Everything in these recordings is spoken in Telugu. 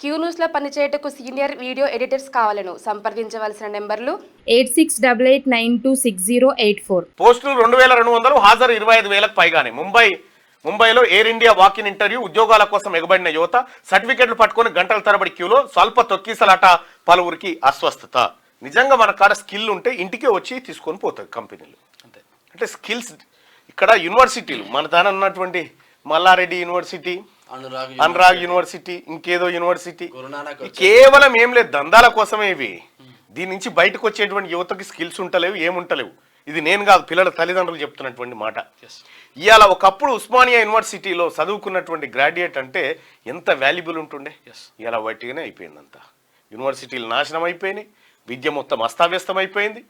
క్యూ న్యూస్లో పనిచేయటకు సీనియర్ వీడియో ఎడిటర్స్ కావాలను సంప్రదించవలసిన నెంబర్లు 8688926084. పోస్టులు 2200, హాజరు 25,000కు పైగానే. ముంబైలో ఎయిర్ ఇండియా వాకిన్ ఇంటర్వ్యూ. ఉద్యోగాల కోసం ఎగబడిన యువత సర్టిఫికెట్లు పట్టుకొని గంటల తరబడి క్యూలో. స్వల్ప తొక్కిసలాట, పలువురికి అస్వస్థత. నిజంగా మన కాడ స్కిల్ ఉంటే ఇంటికే వచ్చి తీసుకొని పోతుంది కంపెనీలు. అంతే. అంటే స్కిల్స్ ఇక్కడ యూనివర్సిటీలు మన దాని ఉన్నటువంటి మల్లారెడ్డి యూనివర్సిటీ, అనురాగ్ యూనివర్సిటీ, ఇంకేదో యూనివర్సిటీ, కేవలం ఏం లేదు దందాల కోసమే ఇవి. దీని నుంచి బయటకు వచ్చేటువంటి యువతకి స్కిల్స్ ఉంటలేవు, ఏముంటలేవు. ఇది నేను కాదు, పిల్లల తల్లిదండ్రులు చెప్తున్నటువంటి మాట. ఇవాళ ఒకప్పుడు ఉస్మానియా యూనివర్సిటీలో చదువుకున్నటువంటి గ్రాడ్యుయేట్ అంటే ఎంత వాల్యుబుల్ ఉంటుండే. ఇలా వాటిగానే అయిపోయింది అంతా. యూనివర్సిటీలు నాశనం అయిపోయినాయి, విద్య మొత్తం అస్తావ్యస్తం అయిపోయింది.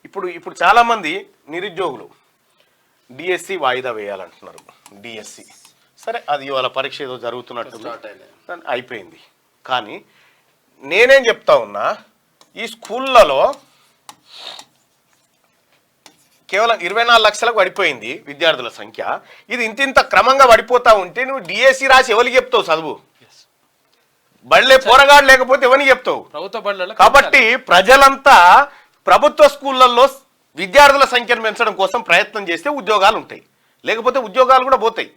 ఇప్పుడు చాలామంది నిరుద్యోగులు డిఎస్సి వాయిదా వేయాలంటున్నారు. డిఎస్సి సరే, అది ఇవాళ పరీక్ష ఏదో జరుగుతున్నట్టు అయిపోయింది. కానీ నేనేం చెప్తా ఉన్నా, ఈ స్కూళ్ళలో కేవలం 24 లక్షలకు పడిపోయింది విద్యార్థుల సంఖ్య. ఇది ఇంత క్రమంగా పడిపోతా ఉంటే నువ్వు డిఎస్సి రాసి ఎవరికి చెప్తావు చదువు? బళ్ళే పోరగాడు లేకపోతే ఎవరికి చెప్తావు? కాబట్టి ప్రజలంతా ప్రభుత్వ స్కూళ్ళల్లో విద్యార్థుల సంఖ్యను పెంచడం కోసం ప్రయత్నం చేస్తే ఉద్యోగాలు ఉంటాయి, లేకపోతే ఉద్యోగాలు కూడా పోతాయి.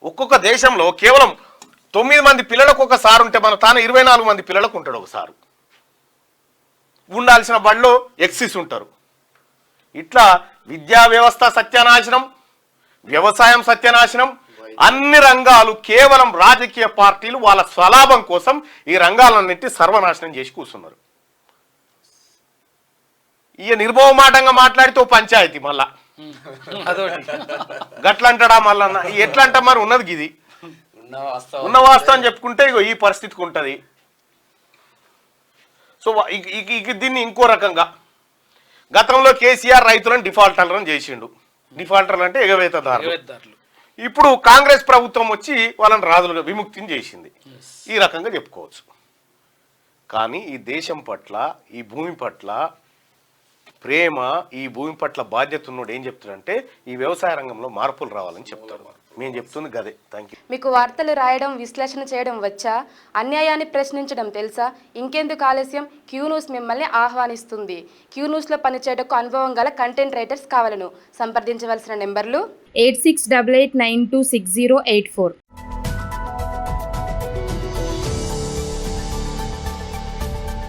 ఒక్కొక్క దేశంలో కేవలం 9 మంది పిల్లలకు ఒక సారు ఉంటే మన తాను 24 మంది పిల్లలకు ఉంటాడు ఒక సారు. ఉండాల్సిన బడిలో ఎక్సిస్ ఉంటారు. ఇట్లా విద్యా వ్యవస్థ సత్యనాశనం, వ్యవసాయం సత్యనాశనం, అన్ని రంగాలు కేవలం రాజకీయ పార్టీలు వాళ్ళ స్వలాభం కోసం ఈ రంగాలన్నింటి సర్వనాశనం చేసి కూర్చున్నారు. ఇక నిర్మోహమాటంగా మాట్లాడితే ఓ పంచాయతీ మళ్ళా గట్లంటాడా మళ్ళా? ఎట్లా అంటా మరి ఉన్నది గిది, ఉన్న వాస్తవం చెప్పుకుంటే ఇగో ఈ పరిస్థితికి ఉంటుంది. సో దీన్ని ఇంకో రకంగా గతంలో కేసీఆర్ రైతులను డిఫాల్టర్లను చేసిండు. డిఫాల్టర్లు అంటే ఎగవేతదారులు. ఇప్పుడు కాంగ్రెస్ ప్రభుత్వం వచ్చి వాళ్ళని రాజులుగా విముక్తిని చేసింది. ఈ రకంగా చెప్పుకోవచ్చు. కానీ ఈ దేశం పట్ల, ఈ భూమి పట్ల ప్రేమ, ఈ భూమి పట్ల బాధ్యత ఉన్నోడు ఏం చెప్తాడంటే ఈ వ్యవసాయ రంగంలో మార్పులు రావాలని చెప్తాడు. మేము చెప్తుంది గదే. Thank you. మీకు వార్తలు రాయడం, విశ్లేషణ చేయడం వచ్చా? అన్యాయాన్ని ప్రశ్నించడం తెలుసా? ఇంకెందుకు ఆలస్యం? క్యూ న్యూస్ మిమ్మల్ని ఆహ్వానిస్తుంది. క్యూ న్యూస్లో పనిచేయటకు అనుభవం గల కంటెంట్ రైటర్స్ కావాలను సంప్రదించవలసిన నెంబర్లు 8688926084.